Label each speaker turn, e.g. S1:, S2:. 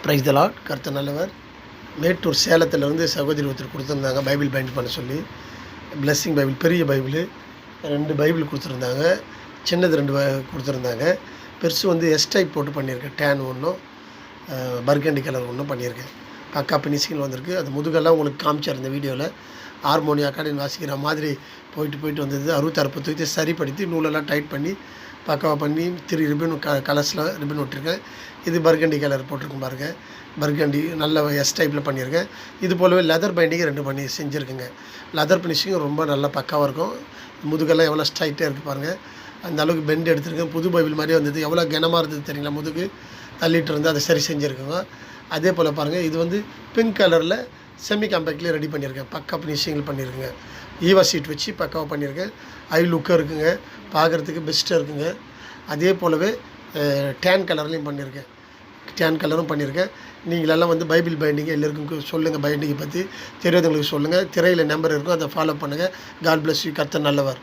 S1: Praise the Lord. கர்த்தர் நல்லவர். மேட்டூர் சேலத்திலேருந்து சகோதரி ஒருத்தர் கொடுத்துருந்தாங்க பைபிள் பைண்ட் பண்ண சொல்லி. பிளெஸ்ஸிங் பைபிள், பெரிய பைபிள் 2 பைபிள் கொடுத்துருந்தாங்க. சின்னது 2 கொடுத்துருந்தாங்க. பெருசு வந்து எஸ்டைப் போட்டு பண்ணியிருக்கேன். டேன் ஒன்றும் பர்கண்டி கலர் ஒன்றும் பண்ணியிருக்கேன். பக்கா பினிஷிங்கில் வந்திருக்கு. அது முதுகெல்லாம் உங்களுக்கு காமிச்சார் இந்த வீடியோவில். ஹார்மோனியா அக்காடின்னு வாசிக்கிற மாதிரி போயிட்டு வந்தது. 66 புத்தகத்தை சரிப்படுத்தி நூலெல்லாம் டைட் பண்ணி பக்காவாக பண்ணி 3 ரிப்பன் கலர்ஸில் ரிப்பன் விட்டுருக்கேன். இது பர்கண்டி கலர் போட்டிருக்கேன் பாருங்கள். பர்கண்டி நல்ல எஸ் டைப்பில் பண்ணியிருக்கேன். இது போலவே லெதர் பைண்டிங் 2 பண்ணி செஞ்சுருக்குங்க. லெதர் ஃபினிஷிங் ரொம்ப நல்லா பக்காவாக இருக்கும். முதுகெல்லாம் எவ்வளோ ஸ்ட்ரைட்டாக இருக்குது பாருங்கள். அந்த அளவுக்கு பெண்ட் எடுத்துருக்கேன். புது பைபிள் மாதிரியே வந்தது. எவ்வளோ கனமாக இருந்தது தெரியுங்களா, முதுகு தள்ளிட்டு இருந்து அதை சரி செஞ்சுருக்குங்க. அதே போல் பாருங்கள், இது வந்து பிங்க் கலரில் செமி காம்பேக்ட்லேயே ரெடி பண்ணியிருக்கேன். பக்கா ஃபினிஷிங்கில் பண்ணியிருக்குங்க. ஈவா சீட் வச்சு பக்காவாக பண்ணியிருக்கேன். ஐ லுக்காக இருக்குங்க, பார்க்குறதுக்கு பெஸ்ட்டாக இருக்குங்க. அதே போலவே டேன் கலர்லேயும் பண்ணியிருக்கேன். டேன் கலரும் பண்ணியிருக்கேன். நீங்களெல்லாம் வந்து பைபிள் பைண்டிங்கை எல்லாருக்கும் சொல்லுங்கள். பைண்டிங்கை பற்றி தெரியாதவங்களுக்கு சொல்லுங்கள். திரையில் நம்பர் இருக்கும், அதை ஃபாலோ பண்ணுங்கள். God bless you. கர்த்தர் நல்லவர்.